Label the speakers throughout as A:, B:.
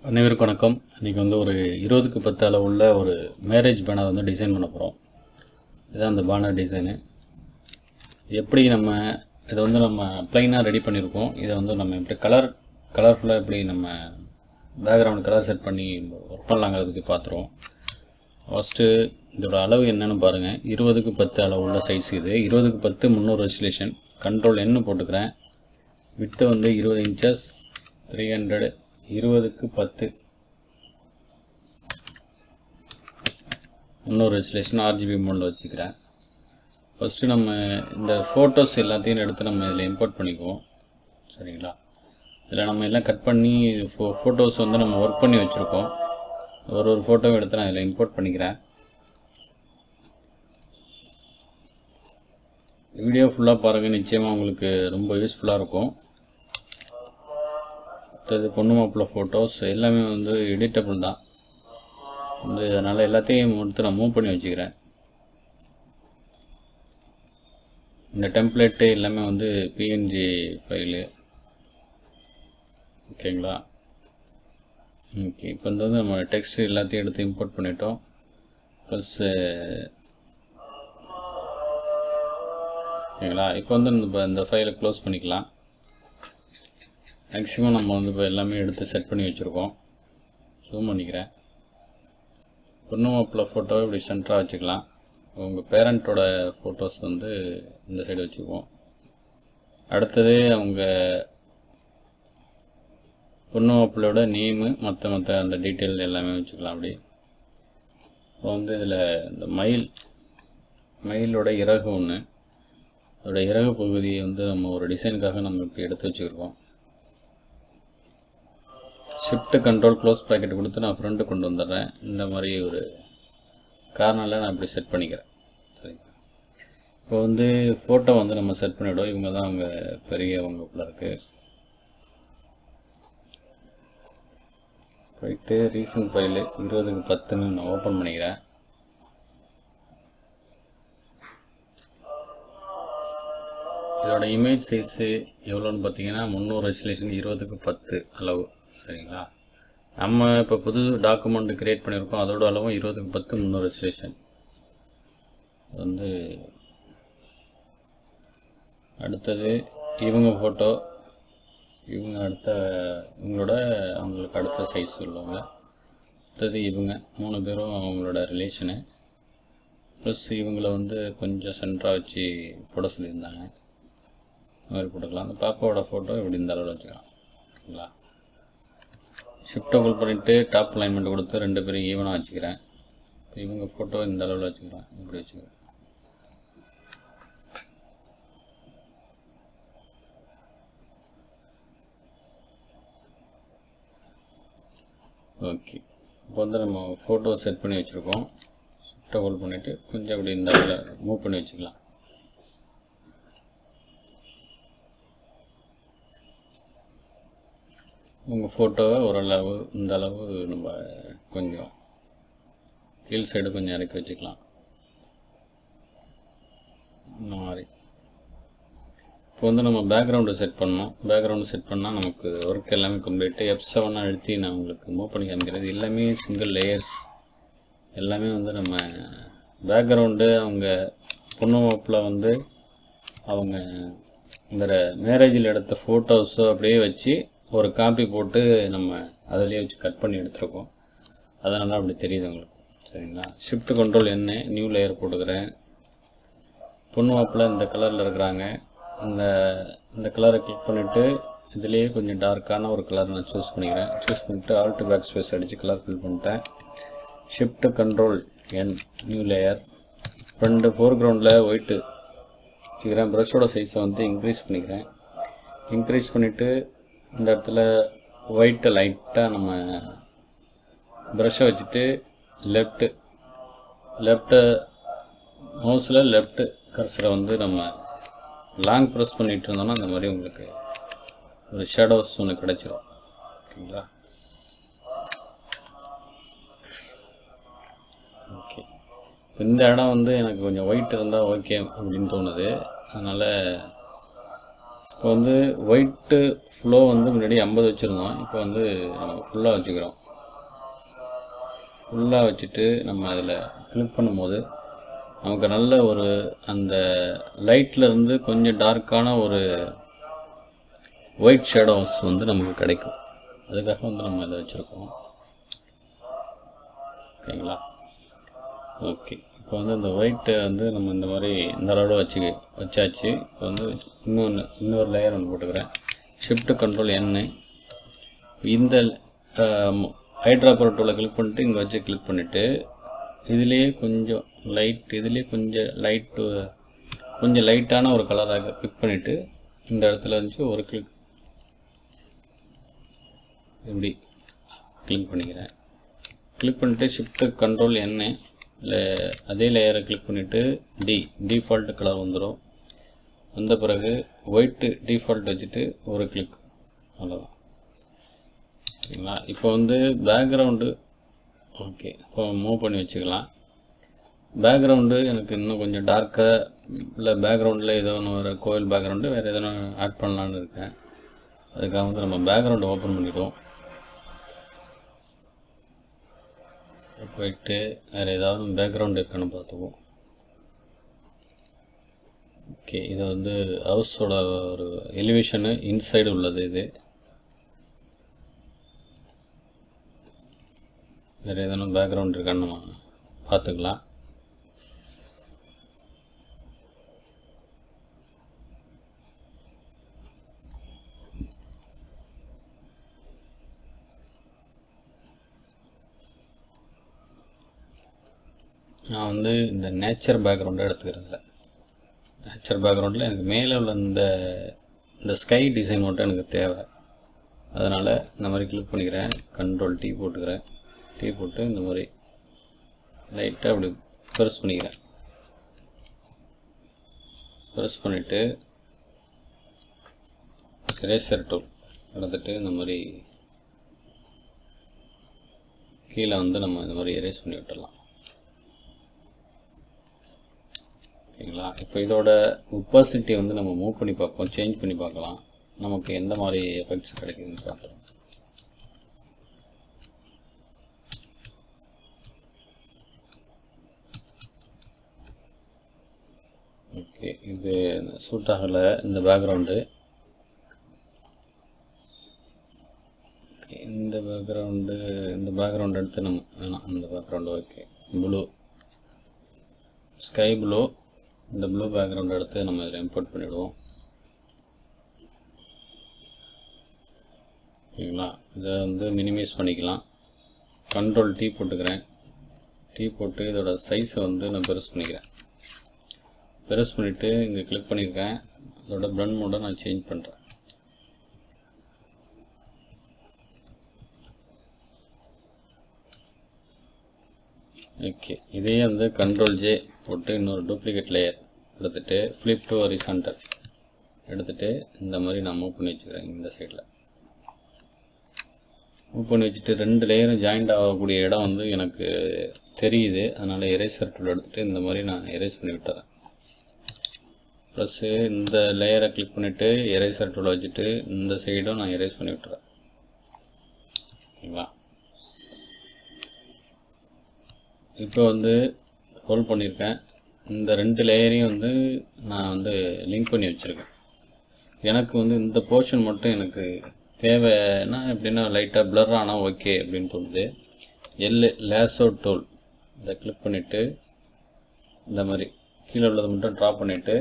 A: அனைவருக்கும் வணக்கம். இன்றைக்கி வந்து ஒரு 20க்கு 10 அளவுள்ள ஒரு மேரேஜ் பேனர் வந்து டிசைன் பண்ண போகிறோம். இதுதான் அந்த பேனர் டிசைனு. எப்படி நம்ம இதை வந்து நம்ம ப்ளைனாக ரெடி பண்ணியிருக்கோம். இதை வந்து நம்ம எப்படி கலர்ஃபுல்லாக எப்படி நம்ம பேக்ரவுண்ட் கலர் செட் பண்ணி ஒர்க் பண்ணலாங்கிறதுக்கு பார்த்துருவோம். ஃபஸ்ட்டு இதோட அளவு என்னென்னு பாருங்கள். 20க்கு 10 அளவுள்ள சைஸ் இது. 20க்கு 10 300 ரெசல்யூஷன். கண்ட்ரோல் N போட்டுக்கிறேன். விட்டு வந்து 20 இன்ச்சஸ் 300 20க்கு 10 இன்னொரு ரெசல்யூஷன் RGB மோடில் வச்சுக்கிறேன். ஃபஸ்ட்டு நம்ம இந்த ஃபோட்டோஸ் எல்லாத்தையும் எடுத்து நம்ம இதில் இம்போர்ட் பண்ணிக்குவோம். சரிங்களா? இதில் நம்ம எல்லாம் கட் பண்ணி ஃபோட்டோஸ் வந்து நம்ம ஒர்க் பண்ணி வச்சுருக்கோம். ஒரு ஃபோட்டோவும் எடுத்து நான் இதில் இம்போர்ட் பண்ணிக்கிறேன். வீடியோ ஃபுல்லாக பாருங்கள், நிச்சயமாக உங்களுக்கு ரொம்ப யூஸ்ஃபுல்லாக இருக்கும். இது பொண்ணு மாப்பிள்ளை ஃபோட்டோஸ் எல்லாமே வந்து எடிட்டபிள் தான் வந்து, அதனால் எல்லாத்தையும் எடுத்து நான் மூவ் பண்ணி வச்சுக்கிறேன். இந்த டெம்ப்ளேட்டு எல்லாமே வந்து PNG ஃபைலு. ஓகேங்களா? ஓகே, இப்போ வந்து நம்ம டெக்ஸ்ட் எல்லாத்தையும் எடுத்து இம்போர்ட் பண்ணிட்டோம். ப்ளஸ் ஓகேங்களா? இப்போ வந்து இந்த ஃபைலை க்ளோஸ் பண்ணிக்கலாம். மேக்ஸிமம் நம்ம வந்து இப்போ எல்லாமே எடுத்து செட் பண்ணி வச்சுருக்கோம். ஜூம் பண்ணிக்கிறேன். பொண்ணு மாப்பிள்ளை ஃபோட்டோவை இப்படி சென்டராக வச்சுக்கலாம். உங்கள் பேரண்ட்டோட ஃபோட்டோஸ் வந்து இந்த சைடு வச்சுக்குவோம். அடுத்தது அவங்க பொண்ணு மாப்பிள்ளையோட நேமு மற்ற அந்த டீட்டெயில் எல்லாமே வச்சுக்கலாம். அப்படி இப்போ வந்து இதில் இந்த மயிலோட இறகு ஒன்று, அதோட இறகு பகுதியை வந்து நம்ம ஒரு டிசைனுக்காக நம்ம இப்படி எடுத்து வச்சுருக்கோம். ஷிஃப்ட் கண்ட்ரோல் க்ளோஸ் ப்ராக்கெட் கொடுத்து நான் ஃப்ரண்ட்டு கொண்டு வந்துடுறேன். இந்த மாதிரி ஒரு கார்னரில் நான் இப்படி செட் பண்ணிக்கிறேன். சரிங்க. இப்போ வந்து ஃபோட்டோ வந்து நம்ம செட் பண்ணிவிடுவோம். இவங்க தான் அவங்க பெரியவங்க போல இருக்கு. போயிட்டு ரீசன்ட் ஃபைலு 20க்கு 10ன்னு நான் ஓப்பன் பண்ணிக்கிறேன். இதோட இமேஜ் சைஸு எவ்வளோன்னு பார்த்தீங்கன்னா 300 ரெசல்யூஷன் 20க்கு 10 அளவு. சரிங்களா? நம்ம இப்போ புது டாக்குமெண்ட் க்ரியேட் பண்ணியிருக்கோம். அதோட அளவும் 20க்கு 10 300 ரெசல்யூஷன். வந்து அடுத்தது இவங்க ஃபோட்டோ, இவங்களோட அவங்களுக்கு அடுத்த சைஸ் உள்ளவங்க. அடுத்தது இவங்க 3 பேரும் அவங்களோட ரிலேஷனு. ப்ளஸ் இவங்களை வந்து கொஞ்சம் சென்டராக வச்சு போட சொல்லியிருந்தாங்க. இந்த மாதிரி போட்டுக்கலாம். அந்த பாப்பாவோட ஃபோட்டோ இப்படி இந்த அளவில் வச்சுக்கலாம். ஓகேங்களா? ஷிஃப்ட்டை ஹோல்ட் பண்ணிவிட்டு டாப் அலைன்மெண்ட் கொடுத்து 2 பேரும் ஈவனாக வச்சுக்கிறேன். இப்போ இவங்க ஃபோட்டோ இந்த அளவில் வச்சுக்கிறேன். இப்படி வச்சுக்கிறேன். ஓகே, இப்போ வந்து நம்ம ஃபோட்டோ செட் பண்ணி வச்சுருக்கோம். ஷிஃப்ட்டை ஹோல்ட் பண்ணிவிட்டு கொஞ்சம் அப்படி இந்த அளவில் மூவ் பண்ணி வச்சுக்கலாம். உங்கள் ஃபோட்டோவை ஓரளவு இந்த அளவு நம்ம கொஞ்சம் கீழ் சைடு கொஞ்சம் இறக்கி வச்சுக்கலாம். இந்த மாதிரி இப்போ வந்து நம்ம பேக்ரவுண்டு செட் பண்ணோம். பேக்ரவுண்டு செட் பண்ணால் நமக்கு ஒர்க் எல்லாமே கம்ப்ளீட்டு. F7 அழுத்தி நான் உங்களுக்கு மூவ் பண்ணி காமிக்கிறது. எல்லாமே சிங்கிள் லேயர்ஸ். எல்லாமே வந்து நம்ம பேக்ரவுண்டு அவங்க பொண்ணு மாப்பிள்ளை வந்து அவங்க இந்த மேரேஜில் எடுத்த ஃபோட்டோஸோ அப்படியே வச்சு ஒரு காப்பி போட்டு நம்ம அதிலே வச்சு கட் பண்ணி எடுத்துருக்கோம். அதனால அப்படி தெரியுது உங்களுக்கு. சரிங்களா? Shift control N new layer போட்டுக்கிறேன். பொண்ணு மாப்பிள்ளை இந்த கலரில் இருக்கிறாங்க. இந்த கலரை கிளிக் பண்ணிவிட்டு இதிலேயே கொஞ்சம் டார்க்கான ஒரு கலர் நான் சூஸ் பண்ணிக்கிறேன். சூஸ் பண்ணிவிட்டு ஆல்ட் பேக் ஸ்பேஸ் அடித்து கலர் ஃபில் பண்ணிட்டேன். Shift control N new layer. Front ஃபோர்க்ரவுண்டில் ஒயிட்டு வச்சுக்கிறேன். ப்ரஷோட சைஸை வந்து இன்க்ரீஸ் பண்ணிக்கிறேன். இன்க்ரீஸ் பண்ணிவிட்டு இந்த இடத்துல ஒயிட்டை லைட்டாக நம்ம ப்ரஷ்ஷை வச்சுட்டு லெஃப்ட்டு மவுஸில் லெஃப்ட்டு கர்சரை வந்து நம்ம லாங் ப்ரெஸ் பண்ணிகிட்டு இருந்தோம்னா அந்த மாதிரி உங்களுக்கு ஒரு ஷேடோஸ் ஒன்று கிடச்சிரும். ஓகேங்களா? ஓகே, இந்த இடம் வந்து எனக்கு கொஞ்சம் ஒயிட் இருந்தால் ஓகே அப்படின்னு தோணுது. அதனால் இப்போ வந்து ஒயிட்டு ஃப்ளோ வந்து முன்னாடி 50 வச்சுருந்தோம். இப்போ வந்து நம்ம ஃபுல்லாக வச்சுக்கிறோம். ஃபுல்லாக வச்சுட்டு நம்ம அதில் கிளிக் பண்ணும்போது நமக்கு நல்ல ஒரு அந்த லைட்லேருந்து கொஞ்சம் டார்க்கான ஒரு ஒயிட் ஷேடோஸ் வந்து நமக்கு கிடைக்கும். அதுக்காக வந்து நம்ம இதை வச்சுருக்கோம். ஓகேங்களா? ஓகே, இப்போ வந்து இந்த ஒயிட்டை வந்து நம்ம இந்த மாதிரி இந்த அளவோட வச்சாச்சு. இப்போ வந்து இன்னொரு லேயர் ஒன்று போட்டுக்கிறேன். Shift control N. இந்த ஐட்ராப்பர் டூலை கிளிக் பண்ணிட்டு இங்கே வச்சு கிளிக் பண்ணிவிட்டு இதுலேயே கொஞ்சம் லைட்டான ஒரு கலராக கிளிக் பண்ணிவிட்டு இந்த இடத்துல வந்து ஒரு கிளிக் இப்படி கிளிக் பண்ணிக்கிறேன். கிளிக் பண்ணிட்டு ஷிஃப்ட் கண்ட்ரோல் N இல்லை அதே லேயரை கிளிக் பண்ணிவிட்டு டிஃபால்ட் கலர் வந்துடும். வந்த பிறகு ஒயிட்டு டிஃபால்ட் வச்சுட்டு ஒரு கிளிக், அவ்வளோதான். சரிங்களா? இப்போ வந்து பேக்ரவுண்டு ஓகே, இப்போ மூவ் பண்ணி வச்சுக்கலாம். பேக்ரவுண்டு எனக்கு இன்னும் கொஞ்சம் டார்க்காக இல்லை பேக்ரவுண்டில் ஏதோ ஒன்று ஒரு கோவில் பேக்ரவுண்டு வேறு எதனா ஆட் பண்ணலான்னு இருக்கேன். அதுக்காக வந்து நம்ம பேக்ரவுண்டு ஓப்பன் பண்ணிவிடுவோம். போயிட்டு வேறு ஏதாவது பேக்ரவுண்டு இருக்கான்னு பார்த்துக்குவோம். ஓகே, இது வந்து ஹவுஸோட ஒரு எலிவேஷனு இன்சைடு உள்ளது. இது வேறு எதனா பேக்ரவுண்ட் இருக்கான்னு நம்ம பார்த்துக்கலாம். நான் வந்து இந்த நேச்சர் பேக்ரவுண்டை எடுத்துக்கிறதில்ல. நேச்சர் பேக்ரவுண்டில் எனக்கு மேலே உள்ள இந்த ஸ்கை டிசைன் மட்டும் எனக்கு தேவை. அதனால் இந்த மாதிரி கிளிக் பண்ணிக்கிறேன். கண்ட்ரோல் T போட்டுக்கிறேன். T போட்டு இந்த மாதிரி லைட்டாக அப்படி ப்ரெஸ் பண்ணிக்கிறேன். ப்ரெஸ் பண்ணிவிட்டு எரேசர் டூல் எடுத்துட்டு இந்த மாதிரி கீழே வந்து நம்ம இந்த மாதிரி எரேஸ் பண்ணி விட்டுடலாம். ஓகேங்களா? இப்போ இதோட ஒப்பாசிட்டி வந்து நம்ம மூவ் பண்ணி பார்ப்போம், சேஞ்ச் பண்ணி பார்க்கலாம். நமக்கு எந்த மாதிரி எஃபெக்ட்ஸ் கிடைக்குதுன்னு பார்க்கலாம். ஓகே, இது சூட் ஆகலை இந்த பேக்ரவுண்டு. இந்த பேக்ரவுண்டு எடுத்து நம்ம வேணாம். இந்த background okay, blue sky blue. இந்த ப்ளூ பேக்ரவுண்ட் எடுத்து நம்ம இதில் இம்போர்ட் பண்ணிவிடுவோம். ஓகேங்களா? இதை வந்து மினிமைஸ் பண்ணிக்கலாம். கண்ட்ரோல் T போட்டுக்கிறேன். T போட்டு இதோட சைஸை வந்து நான் பெருசு பண்ணிக்கிறேன். பெருசு பண்ணிவிட்டு இங்கே கிளிக் பண்ணியிருக்கேன். இதோட பிளண்ட் மோடை நான் சேஞ்ச் பண்ணுறேன். ஓகே, இதே வந்து கண்ட்ரோல் J போட்டு இன்னொரு டூப்ளிகேட் லேயர் எடுத்துகிட்டு ஃப்ளிப் டு ஹரிசாண்டல் எடுத்துகிட்டு இந்த மாதிரி நான் மூவ் பண்ணி வச்சுக்கிறேன். இந்த சைடில் மூவ் பண்ணி வச்சுட்டு 2 லேயரும் ஜாயிண்ட் ஆகக்கூடிய இடம் வந்து எனக்கு தெரியுது. அதனால் எரேசர் டூல் எடுத்துகிட்டு இந்த மாதிரி நான் எரேஸ் பண்ணி விட்டுறேன். ப்ளஸ்ஸு இந்த லேயரை கிளிக் பண்ணிவிட்டு எரேசர் டூலை வச்சுட்டு இந்த சைடும் நான் எரேஸ் பண்ணி விட்டுறேன். ஓகேங்களா? இப்போ வந்து ஹோல்ட் பண்ணியிருக்கேன். இந்த 2 லேயரையும் வந்து நான் வந்து லிங்க் பண்ணி வச்சுருக்கேன். எனக்கு வந்து இந்த போர்ஷன் மட்டும் எனக்கு தேவைன்னா எப்படின்னா லைட்டாக பிளர் ஆனால் ஓகே அப்படின்னு தோணுது. லேசோ டூல் இதை கிளிக் பண்ணிவிட்டு இந்த மாதிரி கீழே உள்ளதை மட்டும் ட்ரா பண்ணிவிட்டு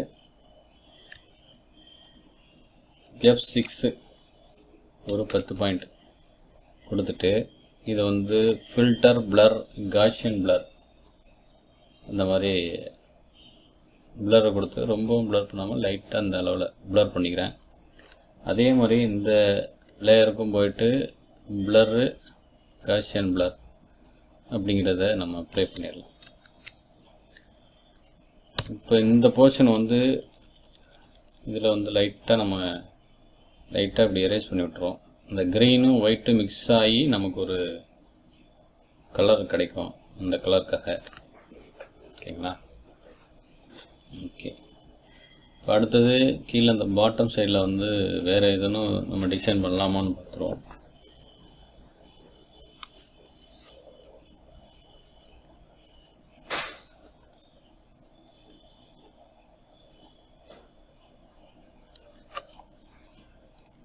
A: F6 ஒரு 10 பாயிண்ட் கொடுத்துட்டு இதை வந்து ஃபில்டர் பிளர் காஷியன் பிளர் அந்த மாதிரி பிளரை கொடுத்து ரொம்பவும் பிளர் பண்ணாமல் லைட்டாக அந்த அளவில் பிளர் பண்ணிக்கிறேன். அதே மாதிரி இந்த லேயருக்கும் போயிட்டு பிளரு காஷியன் பிளர் அப்படிங்கிறத நம்ம அப்ளை பண்ணிடலாம். இப்போ இந்த போர்ஷன் வந்து இதில் வந்து லைட்டாக இப்படி எரேஸ் பண்ணி விட்டுருவோம். இந்த க்ரீனும் ஒயிட்டும் மிக்ஸ் ஆகி நமக்கு ஒரு கலர் கிடைக்கும். அந்த கலருக்காக. ஓகேங்களா? ஓகே, அடுத்தது கீழே அந்த பாட்டம் சைடில் வந்து வேறு எதுன்னு நம்ம டிசைன் பண்ணலாமான்னு பார்த்துருவோம்.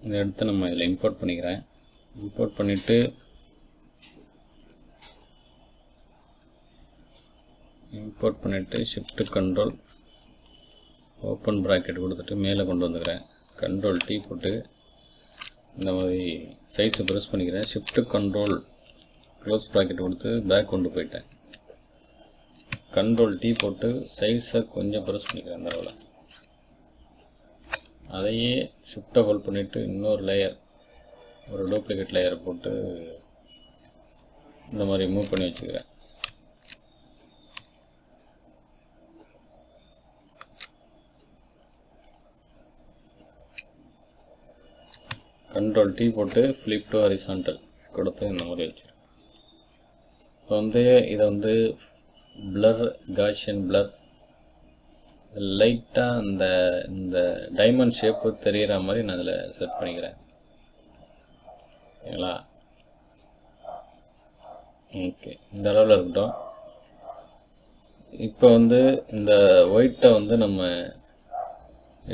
A: இதை எடுத்து நம்ம இதில் இம்போர்ட் பண்ணிக்கிறேன். இம்போர்ட் பண்ணிவிட்டு ஷிஃப்ட் கண்ட்ரோல் ஓப்பன் ப்ராக்கெட் கொடுத்துட்டு மேலே கொண்டு வந்துக்கிறேன். கண்ட்ரோல் T போட்டு இந்த மாதிரி சைஸை ப்ரெஸ் பண்ணிக்கிறேன். ஷிஃப்ட் கண்ட்ரோல் க்ளோஸ் ப்ராக்கெட் கொடுத்து பேக் கொண்டு போயிட்டேன். கண்ட்ரோல் T போட்டு சைஸை கொஞ்சம் ப்ரெஸ் பண்ணிக்கிறேன். இந்த அளவில் அதையே ஷிஃப்ட்டை ஹோல்ட் பண்ணிவிட்டு இன்னொரு லேயர், ஒரு டூப்ளிகேட் லேயரை போட்டு இந்த மாதிரி மூவ் பண்ணி வச்சுக்கிறேன். கண்ட்ரோல் T போட்டு ஃப்ளிப் டு ஹரிசாண்டல் கொடுத்து இந்த மாதிரி வச்சுருக்கேன். இப்போ வந்து இதை வந்து பிளர், காஷியன் பிளர், லைட்டாக இந்த டைமண்ட் ஷேப்பு தெரிகிற மாதிரி நான் அதில் செட் பண்ணிக்கிறேன். ஓகேங்களா? ஓகே, இந்த அளவில் இருக்கட்டும். இப்போ வந்து இந்த ஒயிட்டை வந்து நம்ம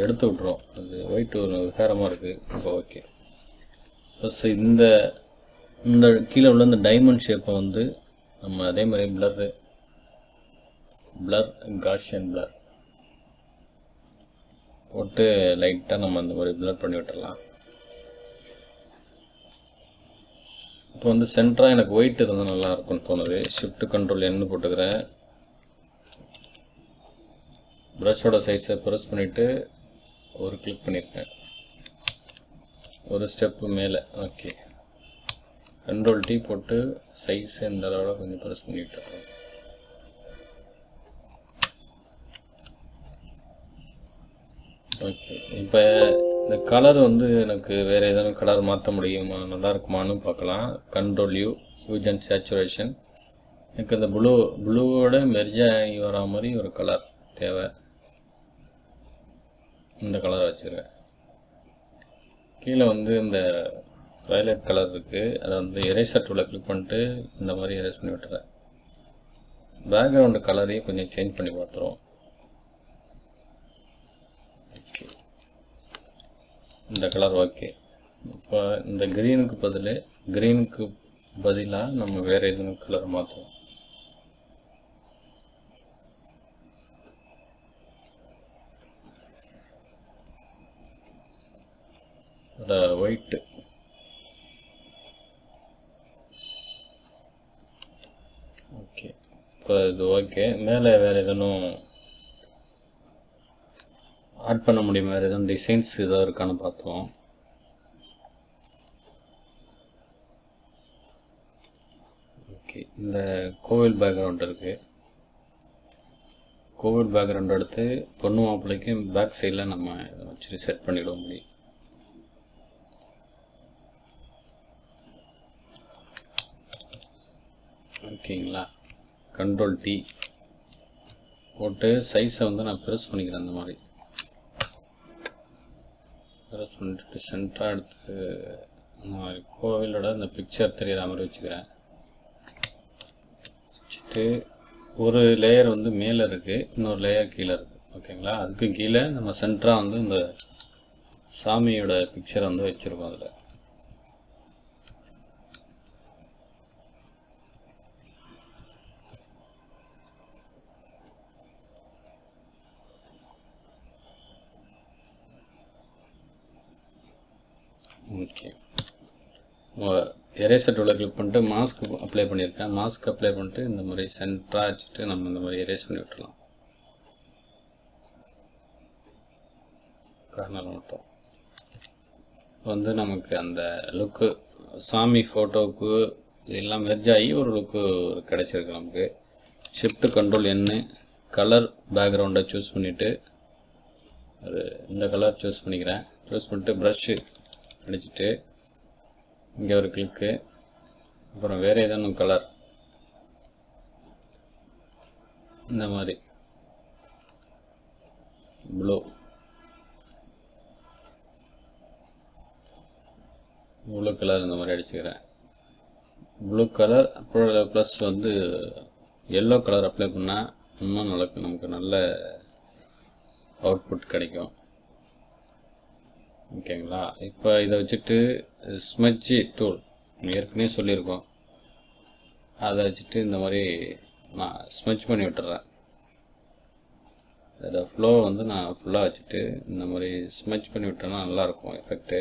A: எடுத்து விட்ருவோம். அது ஒயிட் ஒரு விகாரமாக இருக்குது. இப்போ ஓகே, ப்ளஸ் இந்த கீழே உள்ள இந்த டைமண்ட் ஷேப்பை வந்து நம்ம அதே மாதிரி பிளர் காஷியன் பிளர் போட்டு லைட்டாக நம்ம அந்த மாதிரி பிளர் பண்ணி விட்டுடலாம். இப்போ வந்து சென்டராக எனக்கு ஒயிட் இருந்தால் நல்லா இருக்கும்னு தோணுது. ஷிஃப்ட் கண்ட்ரோல் N போட்டுக்கிறேன். ப்ரஷோட சைஸை ப்ரெஸ் பண்ணிவிட்டு ஒரு கிளிக் பண்ணியிருக்கேன், ஒரு ஸ்டெப்பு மேலே. ஓகே, கண்ட்ரோல் T போட்டு சைஸை இந்த அளவில் கொஞ்சம் ப்ரெஸ் பண்ணிவிட்டு ஓகே. இப்போ இந்த கலர் வந்து எனக்கு வேறு எதனா கலர் மாற்ற முடியுமா, நல்லா இருக்குமான்னு பார்க்கலாம். Control use and saturation. எனக்கு இந்த ப்ளூவோட மெர்ஜ் ஆகி வரா மாதிரி ஒரு கலர் தேவை. இந்த கலர் வச்சுருக்கேன். கீழே வந்து இந்த வயலட் கலர் இருக்குது, அதை வந்து எரேசர் டூலை கிளிக் பண்ணிட்டு இந்த மாதிரி எரேஸ் பண்ணி விட்டுறேன். பேக்ரவுண்டு கலரையும் கொஞ்சம் சேஞ்ச் பண்ணி பார்த்துருவோம். இந்த கலர் ஓகே. இப்போ இந்த க்ரீனுக்கு பதிலாக நம்ம வேறு எதுவும் கலர் மாற்றுவோம். White okay. இப்போ இது ஓகே. மேலே வேறு எதுவும் ஆட் பண்ண முடியுமா, வேறு எதுவும் டிசைன்ஸ் ஏதாவது இருக்கான்னு பார்த்தோம். ஓகே, இந்த கோவில் பேக்ரவுண்ட் இருக்குது. கோவில் பேக்ரவுண்ட் எடுத்து பொண்ணு மாப்பிள்ளைக்கு பேக் சைடில் நம்ம வச்சுட்டு செட் பண்ணிவிட முடியும். ஓகேங்களா? கண்ட்ரோல் T போட்டு சைஸை வந்து நான் ப்ரெஸ் பண்ணிக்கிறேன். அந்த மாதிரி ப்ரெஸ் பண்ணிட்டு சென்டராக எடுத்து அந்த மாதிரி கோவிலோட இந்த பிக்சர் தெரிகிற மாதிரி வச்சுக்கிறேன். வச்சுட்டு ஒரு லேயர் வந்து மேலே இருக்குது, இன்னொரு லேயர் கீழே இருக்குது. ஓகேங்களா? அதுக்கு கீழே நம்ம சென்டராக வந்து இந்த சாமியோட பிக்சரை வந்து வச்சுருக்கோம். அதில் ஓகே. எரேசர் டூலை கிளிக் பண்ணிட்டு மாஸ்க் அப்ளை பண்ணியிருக்கேன். மாஸ்க் அப்ளை பண்ணிட்டு இந்த மாதிரி சென்டராக வச்சுட்டு நம்ம இந்த மாதிரி எரேஸ் பண்ணி விட்டுலாம். கார்னர் மட்டும் வந்து நமக்கு அந்த லுக்கு சாமி ஃபோட்டோவுக்கு எல்லாம் மெர்ஜ் ஆகி ஒரு லுக்கு கிடச்சிருக்கு நமக்கு. ஷிஃப்ட் கண்ட்ரோல் N கலர் பேக்ரவுண்டை சூஸ் பண்ணிவிட்டு இந்த கலர் சூஸ் பண்ணிக்கிறேன். சூஸ் பண்ணிட்டு ப்ரஷ்ஷு அடிச்சுட்டு இங்கே ஒரு கிளிக்கு, அப்புறம் வேறு ஏதேனும் கலர் இந்த மாதிரி ப்ளூ ப்ளூ கலர் இந்த மாதிரி அடிச்சுக்கிறேன். ப்ளூ கலர் அப்புறம் ப்ளஸ் வந்து எல்லோ கலர் அப்ளை பண்ணால் இன்னும் நமக்கு நல்ல அவுட்புட் கிடைக்கும். ஓகேங்களா? இப்போ இதை வச்சுட்டு ஸ்மட்ஜ் டூல் ஏற்கனவே சொல்லியிருக்கோம், அதை வச்சுட்டு இந்த மாதிரி நான் ஸ்மட்ச் பண்ணி விட்டுறேன். அதோட ஃப்ளோ வந்து நான் ஃபுல்லாக வச்சுட்டு இந்த மாதிரி ஸ்மட்ச் பண்ணி விட்டேன்னா நல்லாயிருக்கும் எஃபெக்ட்டு.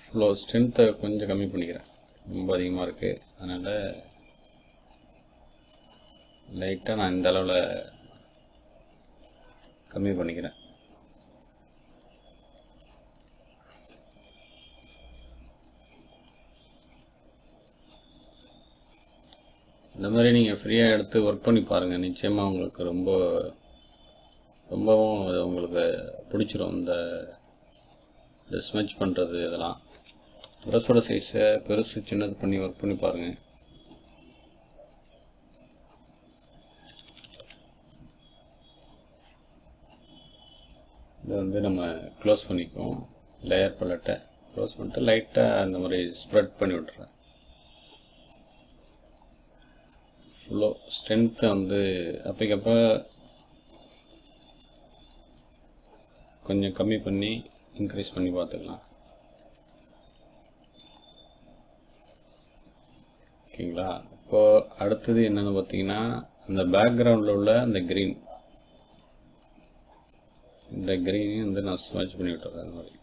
A: ஃப்ளோ ஸ்ட்ரென்த்தை கொஞ்சம் கம்மி பண்ணிக்கிறேன், ரொம்ப அதிகமாக இருக்குது. அதனால் லைட்டாக நான் இந்த அளவில் கம்மி பண்ணிக்கிறேன். இந்த மாதிரி நீங்கள் ஃப்ரீயாக எடுத்து ஒர்க் பண்ணி பாருங்கள். நிச்சயமாக உங்களுக்கு ரொம்பவும் உங்களுக்கு பிடிச்சிரும். இந்த ஸ்மெச் பண்ணுறது இதெல்லாம் ப்ரஷோட சைஸை பெருசு சின்னது பண்ணி ஒர்க் பண்ணி பாருங்கள். இதை வந்து நம்ம க்ளோஸ் பண்ணிக்குவோம். லேயர் பலட்டை க்ளோஸ் பண்ணிட்டு லைட்டாக அந்த மாதிரி ஸ்ப்ரெட் பண்ணி விட்டுறேன். ஃப்ளோ ஸ்ட்ரென்த்தை வந்து அப்பக்கப்போ கொஞ்சம் கம்மி பண்ணி இன்க்ரீஸ் பண்ணி பார்த்துக்கலாம். ஓகேங்களா? இப்போது அடுத்தது என்னென்னு பார்த்தீங்கன்னா, அந்த பேக்ரவுண்டில் உள்ள அந்த க்ரீன், இந்த க்ரீனையும் வந்து நான் ஸ்மட்ச் பண்ணி விட்டுறேன். அந்த மாதிரி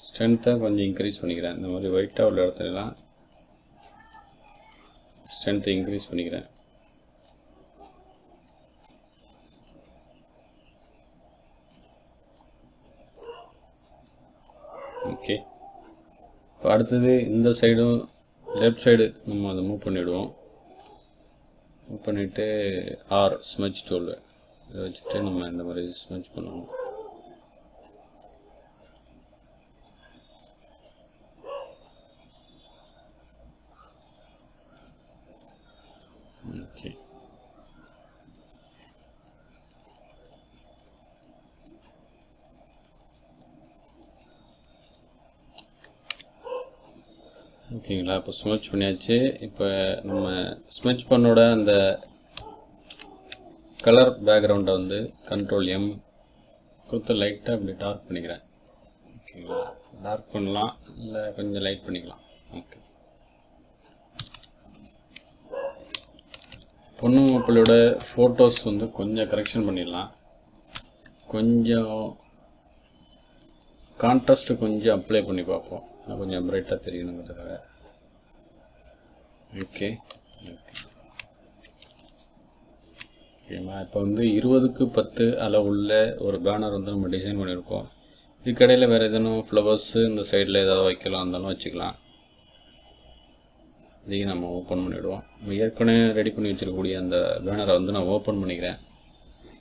A: ஸ்ட்ரென்த்தை கொஞ்சம் இன்க்ரீஸ் பண்ணிக்கிறேன். இந்த மாதிரி ஒயிட்டாக உள்ள இடத்துலலாம் ஸ்ட்ரென்த்தை இன்க்ரீஸ் பண்ணிக்கிறேன். ஓகே, இப்போ அடுத்தது இந்த சைடும் லெஃப்ட் சைடு நம்ம அதை மூவ் பண்ணிவிடுவோம். மூவ் பண்ணிவிட்டு ஸ்மட்ச் டூல் இதை வச்சுட்டு நம்ம இந்த மாதிரி ஸ்மட்ச் பண்ணுவோம். ஓகே, ஓகேங்களா? இப்போ ஸ்மட்ச் பண்ணியாச்சு. இப்போ நம்ம ஸ்மட்ச் பண்ணோட அந்த கலர் பேக்ரவுண்டை வந்து கண்ட்ரோல் M கொடுத்து லைட்டாக இப்படி டார்க் பண்ணிக்கிறேன். ஓகேங்களா? டார்க் பண்ணலாம், இல்லை கொஞ்சம் லைட் பண்ணிக்கலாம். ஓகே, பொண்ணு மாப்பிள்ளையோட ஃபோட்டோஸ் வந்து கொஞ்சம் கரெக்ஷன் பண்ணிடலாம். கொஞ்சம் கான்ட்ராஸ்ட்டு கொஞ்சம் அப்ளை பண்ணி பார்ப்போம், கொஞ்சம் பிரைட்டாக தெரியணுங்கிறதுக்காக. ஓகே ஓகேம்மா, இப்போ வந்து 20x10 அளவுள்ள ஒரு பேனர் வந்து நம்ம டிசைன் பண்ணியிருக்கோம். இதுக்கடையில் வேறு எதுவும் ஃப்ளவர்ஸு இந்த சைடில் ஏதாவது வைக்கலாம் இருந்தாலும் வச்சுக்கலாம். இதையும் நம்ம ஓப்பன் பண்ணிவிடுவோம். நம்ம ஏற்கனவே ரெடி பண்ணி வச்சுருக்கக்கூடிய அந்த பேனரை வந்து நான் ஓப்பன் பண்ணிக்கிறேன்.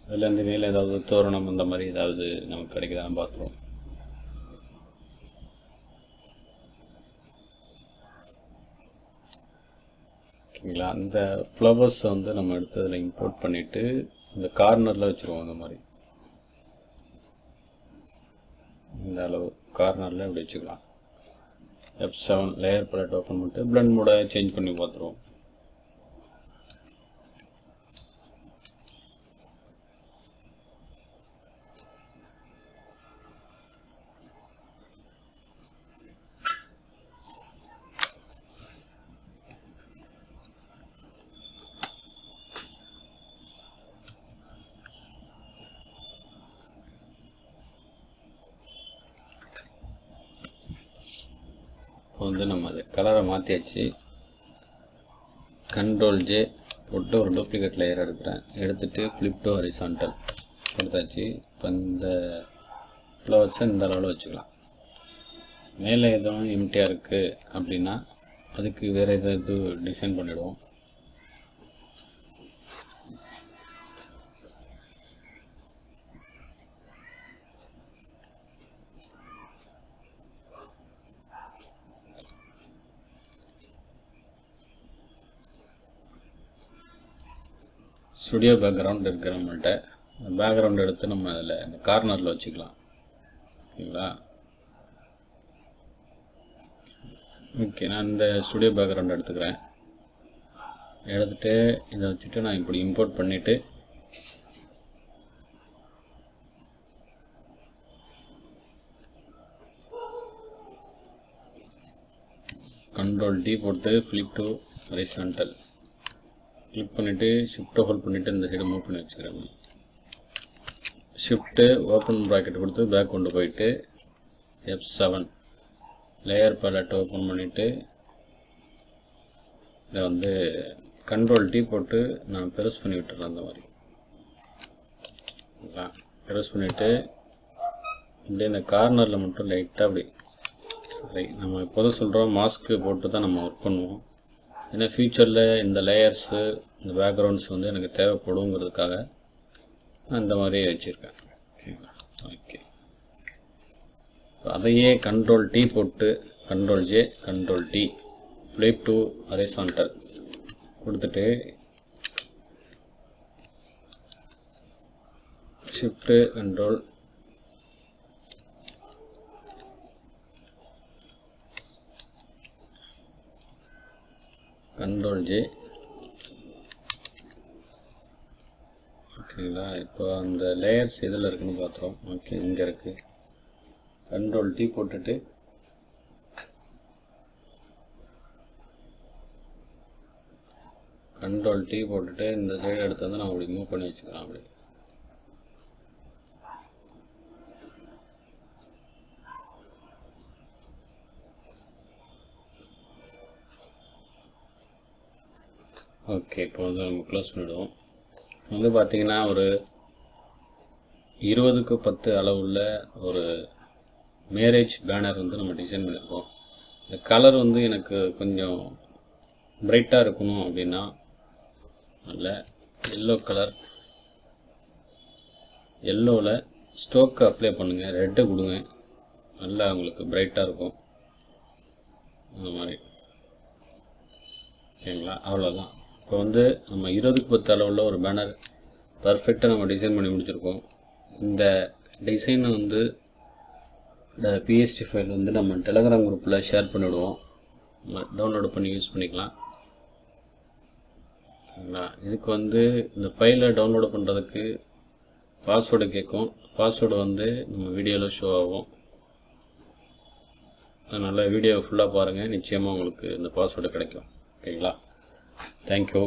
A: அதில் இந்த மேலே ஏதாவது தோரணம் இந்த மாதிரி ஏதாவது நமக்கு கிடைக்குதான்னு பார்த்துருவோம். ஓகேங்களா? அந்த ஃப்ளவர்ஸை வந்து நம்ம எடுத்து அதில் இம்போர்ட் பண்ணிவிட்டு இந்த கார்னரில் வச்சுருவோம். அந்த மாதிரி இந்த அளவு கார்னரில் இப்படி வச்சுக்கலாம். F7 லேயர் பலட் ஓப்பன் பண்ணிட்டு பிளண்ட் மோட சேஞ்ச் பண்ணி பார்த்துருவோம். இப்போ வந்து நம்ம அது கலரை மாற்றியாச்சு. கண்ட்ரோல் J போட்டு ஒரு டூப்ளிகேட் லேயர் எடுத்துகிட்டு ஃப்ளிப் டு ஹரிசான்டல் கொடுத்தாச்சு. இப்போ இந்த ஃப்ளவர்ஸை இந்த அளவில் வச்சுக்கலாம். மேலே எதுவும் எம்டியாக இருக்குது அப்படின்னா அதுக்கு வேறு எதாவது டிசைன் பண்ணிவிடுவோம். ஸ்டுடியோ பேக்ரவுண்ட் இருக்குது நம்மள்கிட்ட. பேக்ரவுண்ட் எடுத்து நம்ம அதில் இந்த கார்னரில் வச்சுக்கலாம். ஓகேங்களா? ஓகே, நான் இந்த ஸ்டுடியோ பேக்ரவுண்ட் எடுத்துக்கிறேன். எடுத்துகிட்டு இதை வச்சுட்டு நான் இப்படி இம்போர்ட் பண்ணிவிட்டு கண்ட்ரோல் டி போட்டு ஃபிளிப் டு ஹரிசாண்டல் கிளிக் பண்ணிவிட்டு ஷிஃப்ட்டை ஹோல்ட் பண்ணிவிட்டு இந்த சைடு மூவ் பண்ணி வச்சுக்கிறேன். ஷிஃப்ட்டு ஓப்பன் ப்ராக்கெட் கொடுத்து பேக் கொண்டு போயிட்டு F7 லேயர் பேலட் ஓப்பன் பண்ணிவிட்டு இதை வந்து கண்ட்ரோல் டி போட்டு நான் பெருசு பண்ணி விட்டுறேன். அந்த மாதிரி பெருசு பண்ணிவிட்டு இப்படியே இந்த கார்னரில் மட்டும் லைட்டாக அப்படி சரி. நம்ம இப்போதான் சொல்கிறோம் மாஸ்க்கு போட்டு தான் நம்ம ஒர்க் பண்ணுவோம். ஏன்னா ஃப்யூச்சரில் இந்த லேயர்ஸு இந்த பேக்ரவுண்ட்ஸ் வந்து எனக்கு தேவைப்படுங்கிறதுக்காக நான் இந்த மாதிரியே வச்சுருக்கேன். ஓகே, அதையே கண்ட்ரோல் டி போட்டு control J control D flip to horizontal கொடுத்துட்டு ஷிஃப்ட்டு கண்ட்ரோல் கண்ட்ரோல் ஜே. ஓகேங்களா? இப்போ அந்த லேயர்ஸ் எதில் இருக்குன்னு பார்த்துறோம். ஓகே, இங்கே இருக்குது. கண்ட்ரோல் டி போட்டுட்டு இந்த சைடு எடுத்து வந்து நான் அப்படி மூவ் பண்ணி வச்சுக்கலாம். அப்படி ஓகே, இப்போ வந்து நம்ம க்ளோஸ் பண்ணிவிடுவோம். வந்து பார்த்திங்கன்னா ஒரு 20x10 அளவுள்ள ஒரு மேரேஜ் பேனர் வந்து நம்ம டிசைன் பண்ணியிருக்கோம். இந்த கலர் வந்து எனக்கு கொஞ்சம் பிரைட்டாக இருக்கணும் அப்படின்னா நல்ல எல்லோ கலர், எல்லோவில் ஸ்டோக்கு அப்ளை பண்ணுங்கள், ரெட்டை கொடுங்க, நல்லா உங்களுக்கு பிரைட்டாக இருக்கும். அந்த மாதிரி ஓகேங்களா? அவ்வளோதான். இப்போ வந்து நம்ம 20x10 அளவுள்ள ஒரு பேனர் பர்ஃபெக்டாக நம்ம டிசைன் பண்ணி முடிச்சிருக்கோம். இந்த டிசைனை வந்து இந்த பிஎஸ்டி ஃபைல் வந்து நம்ம டெலகிராம் குரூப்பில் ஷேர் பண்ணிவிடுவோம். டவுன்லோடு பண்ணி யூஸ் பண்ணிக்கலாம். இதுக்கு வந்து இந்த ஃபைலை டவுன்லோடு பண்ணுறதுக்கு பாஸ்வேர்டு கேட்கும். பாஸ்வேர்டு வந்து நம்ம வீடியோவில் ஷோ ஆகும். அதனால் வீடியோவை ஃபுல்லாக பாருங்கள், நிச்சயமாக உங்களுக்கு இந்த பாஸ்வேர்டு கிடைக்கும். ஓகேங்களா? தேங்க்யூ.